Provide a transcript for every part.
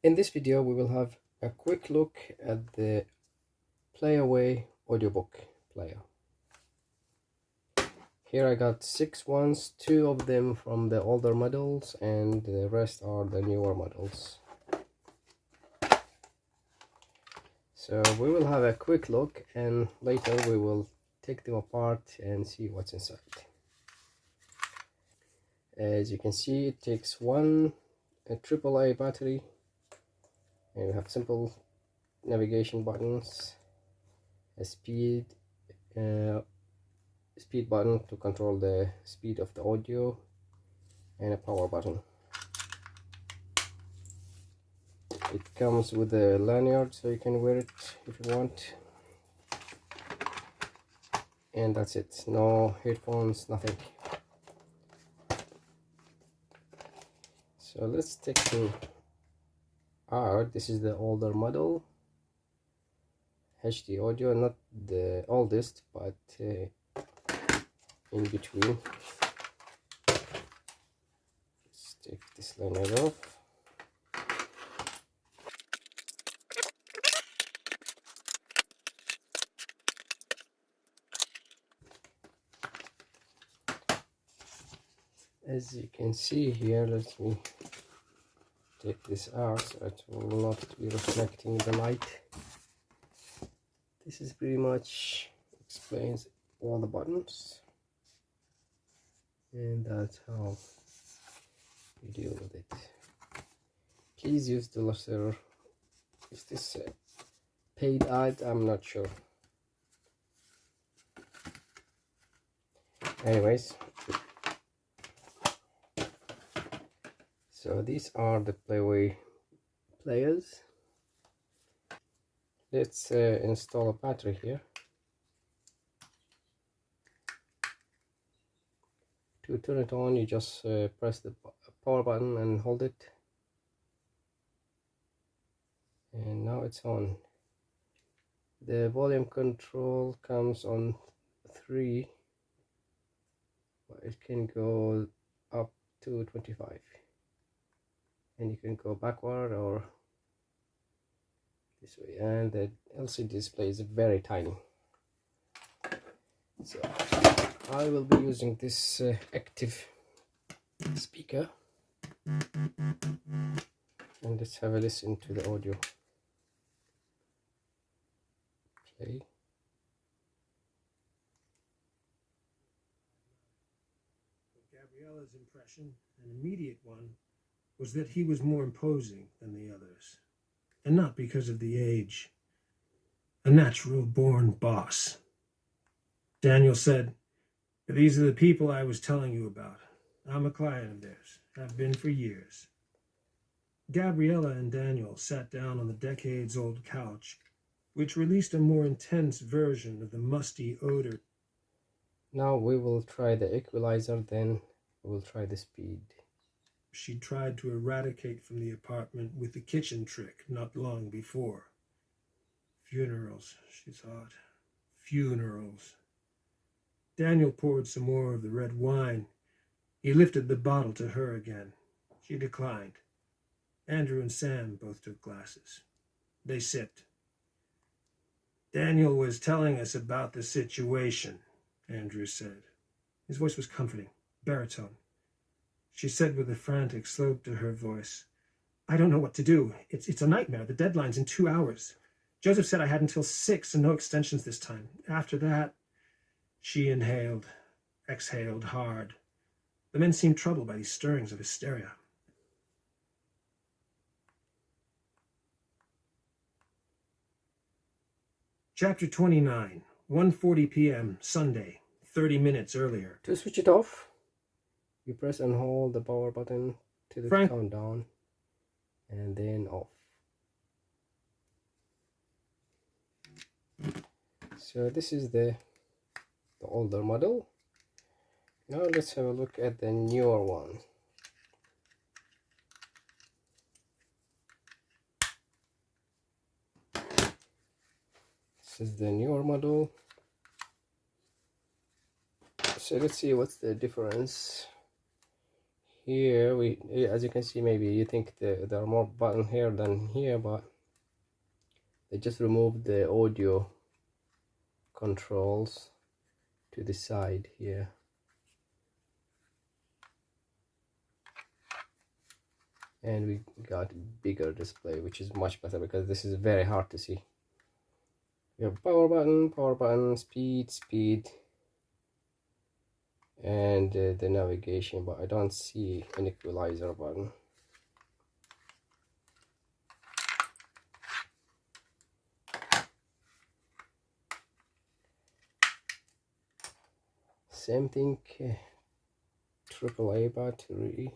In this video we will have a quick look at the Playaway audiobook player. Here I got 6 ones, 2 of them from the older models and the rest are the newer models. So we will have a quick look and later we will take them apart and see what's inside. As you can see, it takes one AAA battery, and we have simple navigation buttons, a speed button to control the speed of the audio, and a power button. It comes with a lanyard so you can wear it if you want, and that's it. No headphones, nothing. So let's take them out. This is the older model, HD audio, not the oldest, but in between. Let's take this lanyard off. As you can see here, let me take this out so it will not be reflecting the light. This is pretty much explains all the buttons, and that's how you deal with it. Please use the lesser. Is this a paid ad? I'm not sure. Anyways, so these are the Playaway players. Let's install a battery here. To turn it on, you just press the power button and hold it, and now it's on. The volume control comes on 3, but it can go up to 25, and you can go backward or this way, and the LCD display is very tiny. So I will be using this active speaker, and let's have a listen to the audio. Play. Gabriella's impression, an immediate one, was that he was more imposing than the others, and not because of the age. A natural-born boss. Daniel said, "These are the people I was telling you about. I'm a client of theirs, have been for years." Gabriella and Daniel sat down on the decades-old couch, which released a more intense version of the musty odor. Now we will try the equalizer, then we will try the speed. She tried to eradicate from the apartment with the kitchen trick not long before. Funerals, she thought. Funerals. Daniel poured some more of the red wine. He lifted the bottle to her again. She declined. Andrew and Sam both took glasses. They sipped. "Daniel was telling us about the situation," Andrew said. His voice was comforting, baritone. She said with a frantic slope to her voice, "I don't know what to do. It's a nightmare. The deadline's in 2 hours. Joseph said I had until 6 and no extensions this time. After that..." She inhaled, exhaled hard. The men seemed troubled by these stirrings of hysteria. Chapter 29, 1:40 p.m., Sunday, 30 minutes earlier. To switch it off, you press and hold the power button to the countdown, and then off. So this is the older model. Now let's have a look at the newer one. This is the newer model. So let's see what's the difference. here we, as you can see, maybe you think there are more buttons here than here, but they just removed the audio controls to the side here. And we got bigger display, which is much better because this is very hard to see. We have power button, speed, and the navigation, but I don't see an equalizer button. Same thing, AAA battery.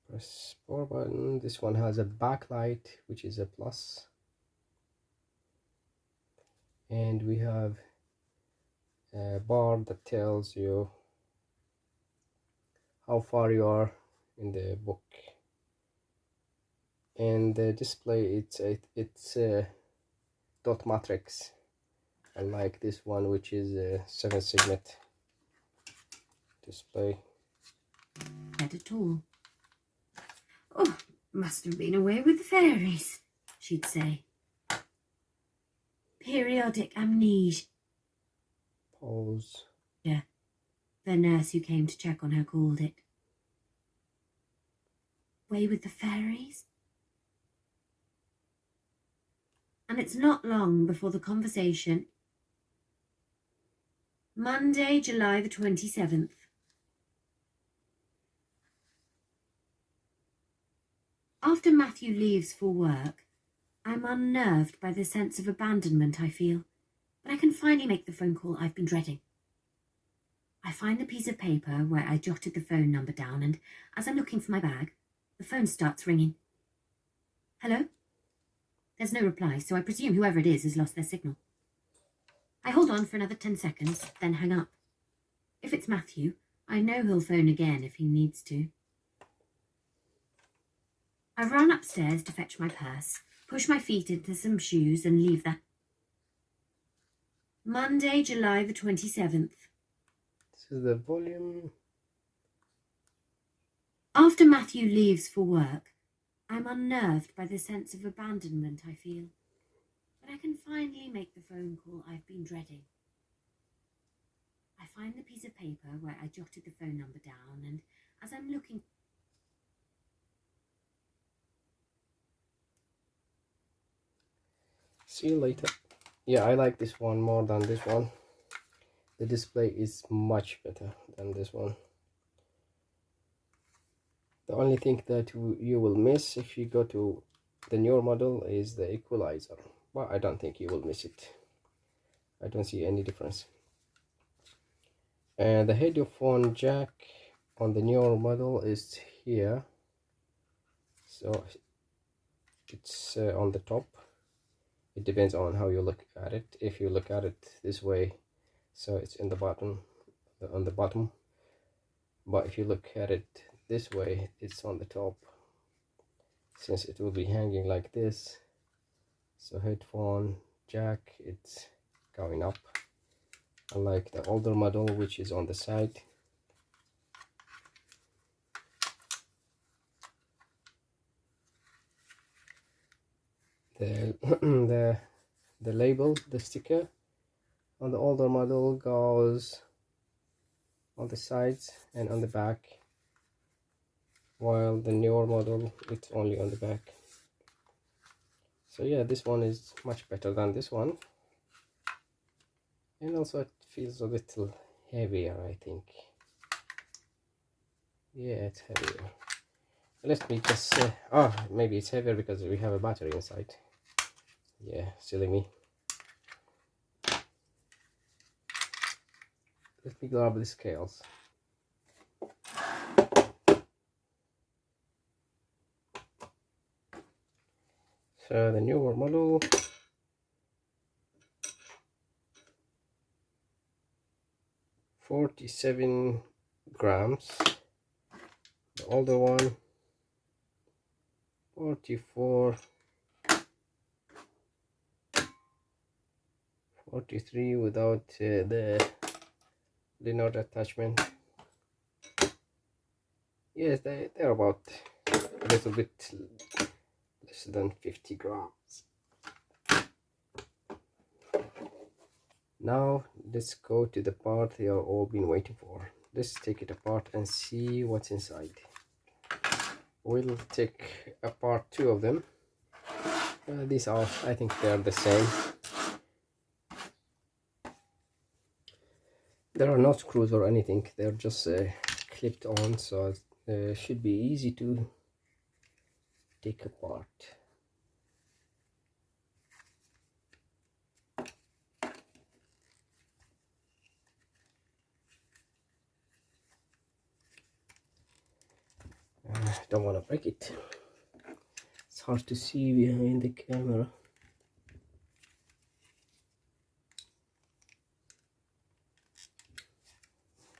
Press power button. This one has a backlight, which is a plus. And we have a bar that tells you how far you are in the book. And the display, it's dot matrix, unlike this one, which is a 7 segment display. Not at all. Oh, must have been away with the fairies, she'd say. Periodic amnesia. Pause. Yeah, the nurse who came to check on her called it. Way with the fairies? And it's not long before the conversation. Monday, July the 27th. After Matthew leaves for work, I'm unnerved by the sense of abandonment I feel, but I can finally make the phone call I've been dreading. I find the piece of paper where I jotted the phone number down, and as I'm looking for my bag, the phone starts ringing. Hello? There's no reply, so I presume whoever it is has lost their signal. I hold on for another 10 seconds, then hang up. If it's Matthew, I know he'll phone again if he needs to. I run upstairs to fetch my purse, push my feet into some shoes and leave that. Monday, July the 27th. This is the volume. After Matthew leaves for work, I'm unnerved by the sense of abandonment I feel, but I can finally make the phone call I've been dreading. I find the piece of paper where I jotted the phone number down, and as I'm looking... See you later. Yeah, I like this one more than this one. The display is much better than this one. The only thing that you will miss if you go to the newer model is the equalizer, but I don't think you will miss it. I don't see any difference. And the headphone jack on the newer model is here, so it's on the top. It depends on how you look at it. If you look at it this way, so it's in the bottom, on the bottom, but if you look at it this way, it's on the top, since it will be hanging like this. So headphone jack, it's going up, unlike the older model, which is on the side. The label, the sticker on the older model goes on the sides and on the back, while the newer model, it's only on the back. So yeah, this one is much better than this one, and also it feels a little heavier, I think. Yeah, it's heavier. Let me just maybe it's heavier because we have a battery inside. Yeah, silly me. Let me grab the scales. So the newer model, .47 grams. The older one, 44, 43 without the Linode attachment. Yes, they're about a little bit less than 50 grams. Now let's go to the part they are all been waiting for. Let's take it apart and see what's inside. We'll take apart two of them. These are, I think they are the same. There are no screws or anything, they're just clipped on, so it should be easy to take apart. Don't want to break it. It's hard to see behind the camera.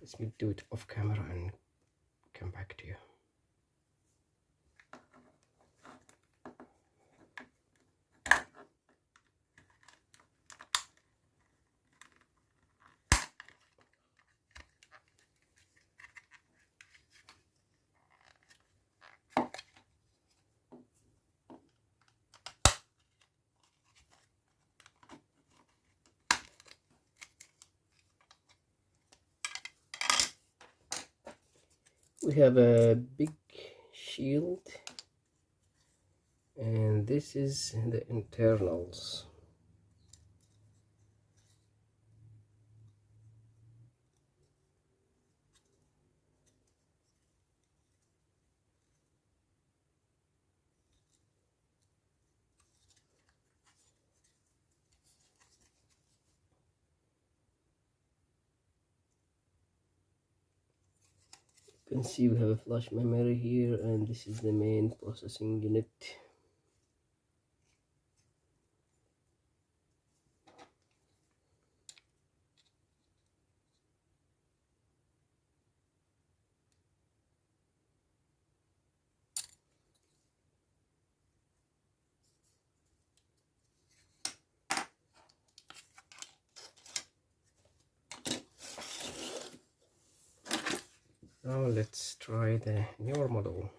Let me do it off camera and come back to you. We have a big shield, and this is the internals. You can see we have a flash memory here, and this is the main processing unit. Now let's try the newer model.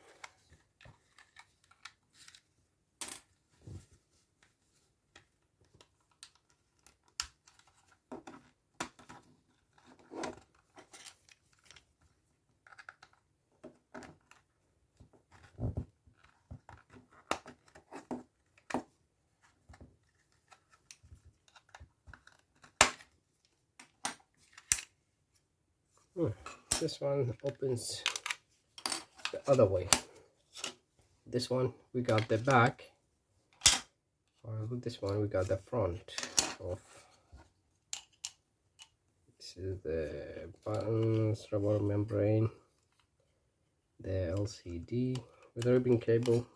This one opens the other way. This one we got the back, while with this one we got the front of. This is the buttons, rubber membrane, the LCD with a ribbon cable.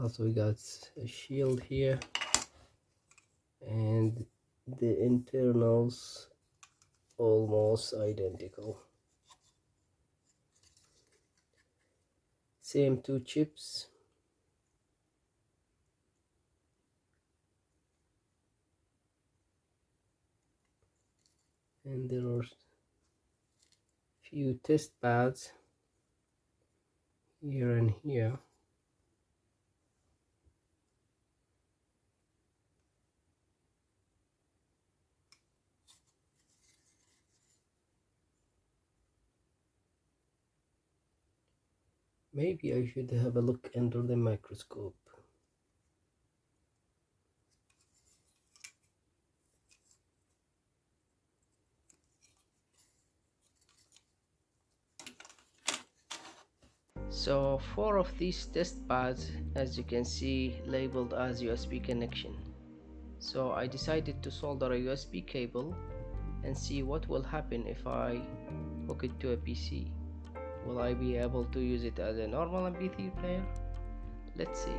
Also we got a shield here, and the internals almost identical. Same two chips. And there are few test pads here and here. Maybe I should have a look under the microscope. So 4 of these test pads, as you can see, labeled as USB connection. So I decided to solder a USB cable and see what will happen if I hook it to a PC. Will I be able to use it as a normal MP3 player? Let's see.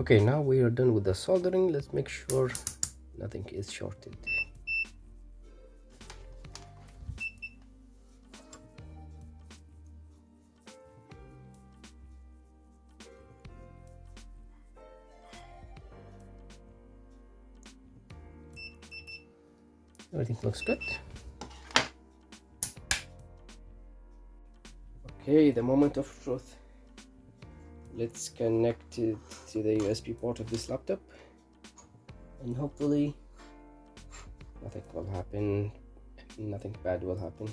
Okay, now we are done with the soldering. Let's make sure nothing is shorted. Everything looks good. Okay, the moment of truth. Let's connect it to the USB port of this laptop, and hopefully nothing will happen, nothing bad will happen.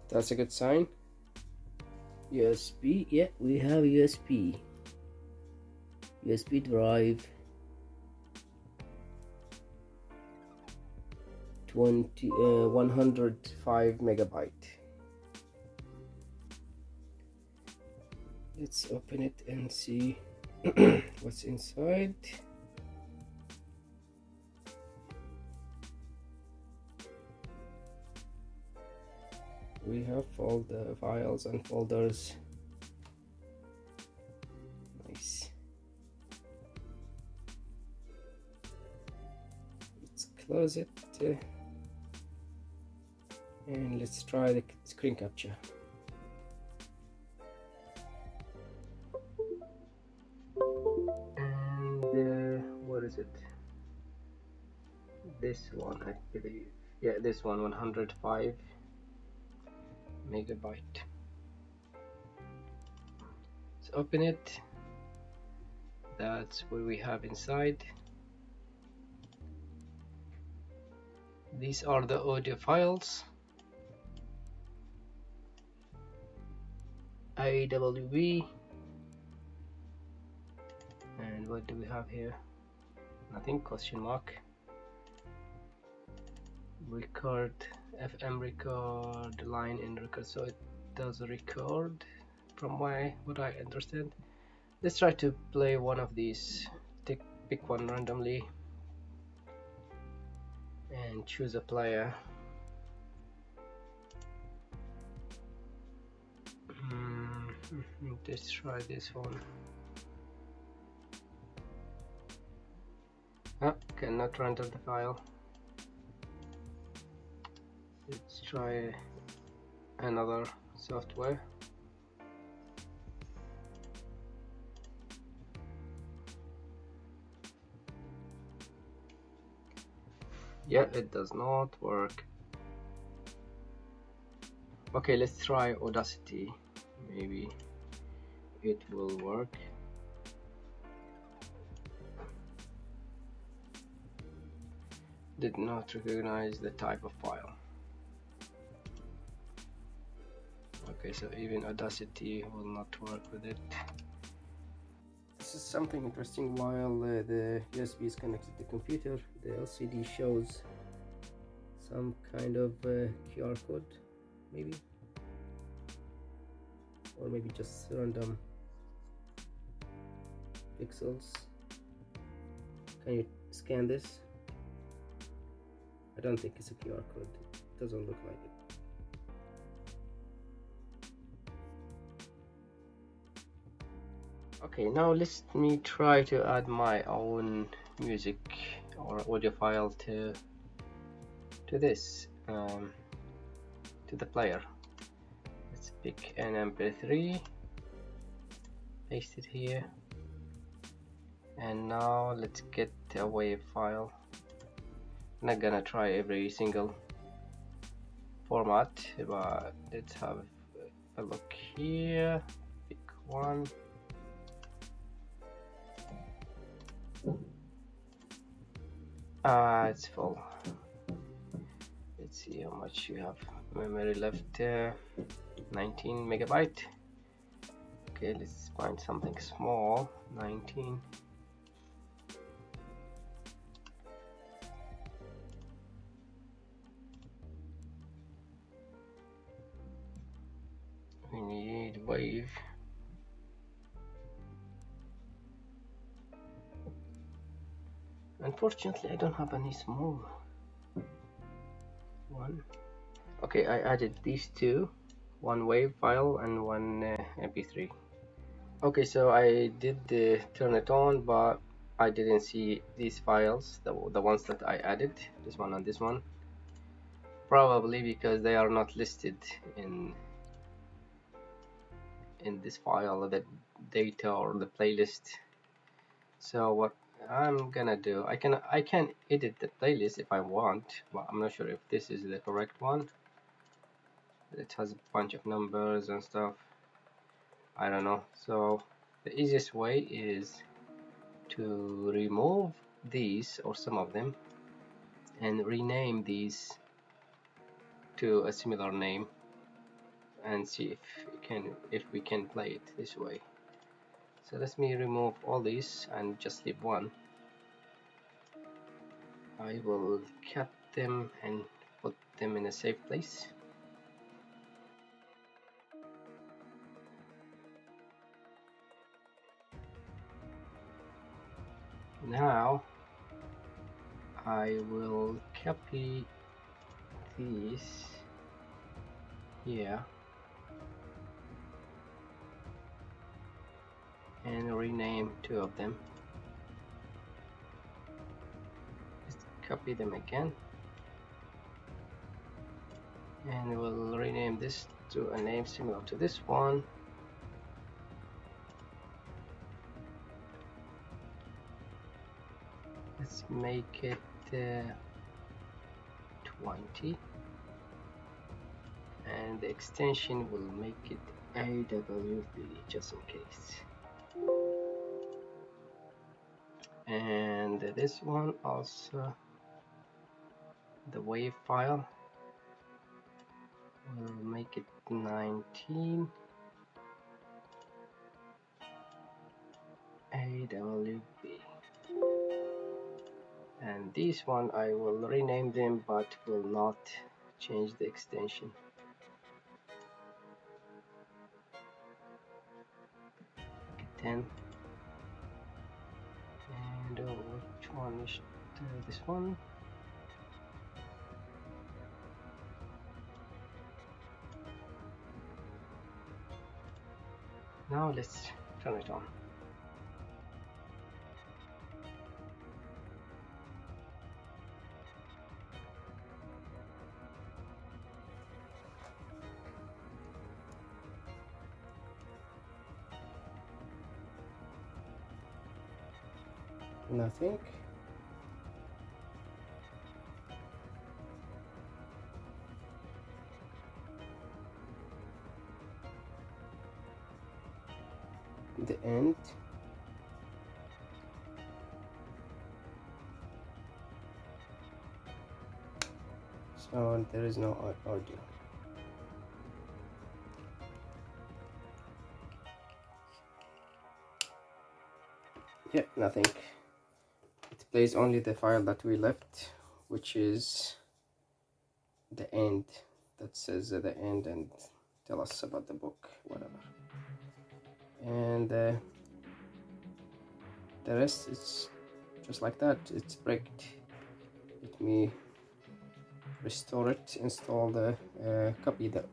That's a good sign. USB, yeah, we have USB drive 105 megabyte. Let's open it and see what's inside. We have all the files and folders. Nice. Let's close it and let's try the screen capture. And what is it? This one, I believe. Yeah, this one, 105 megabyte. Let's open it. That's what we have inside. These are the audio files. AWB. And what do we have here? Nothing, question mark. Record, FM record, line in record, so it does record from what I understand. Let's try to play one of these. Pick one randomly and choose a player. Let's try this one. Cannot render the file. Let's try another software. Yeah, it does not work. Okay, let's try Audacity. Maybe it will work. Did not recognize the type of file. Okay, so even Audacity will not work with it. This is something interesting. While the USB is connected to the computer, the LCD shows some kind of QR code, maybe, or maybe just random pixels. Can you scan this? I don't think it's a QR code. It doesn't look like it. Okay, now let me try to add my own music or audio file to this, to the player. Let's pick an MP3, paste it here, and now let's get a WAV file. I'm not gonna try every single format, but let's have a look here. one. It's full. Let's see how much you have memory left. 19 megabyte. Okay, let's find something small. 19. We need wave. Unfortunately, I don't have any small one. Okay, I added these two, one wave file and one MP3. Okay, so I did turn it on, but I didn't see these files, the ones that I added, this one and this one, probably because they are not listed in this file, the data or the playlist. So what I'm gonna do, I can edit the playlist if I want, but I'm not sure if this is the correct one. It has a bunch of numbers and stuff. I don't know. So the easiest way is to remove these or some of them and rename these to a similar name and see if we can play it this way. So let me remove all these and just leave one. I will cut them and put them in a safe place. Now I will copy these here and rename two of them. Just copy them again and we'll rename this to a name similar to this one. Let's make it 20 and the extension will make it AWB just in case. And this one also, the wave file, will make it 19 AWB. And this one I will rename them but will not change the extension. Okay, 10. And which one is this one? Now let's turn it on. Nothing. The end. So there is no audio. Yeah, nothing. It plays only the file that we left, which is the end, that says the end and tell us about the book, whatever. And the rest is just like that. It's bricked. Let me restore it, install the copy the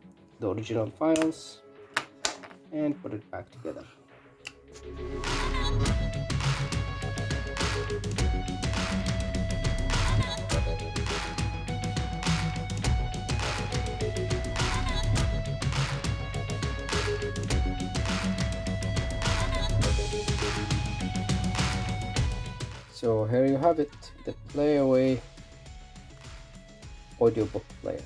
original files and put it back together. So here you have it, the Playaway audiobook player.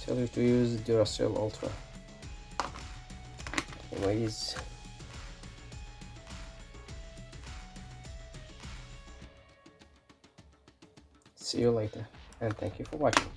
Tell you to use Duracell Ultra. Anyways, see you later, and thank you for watching.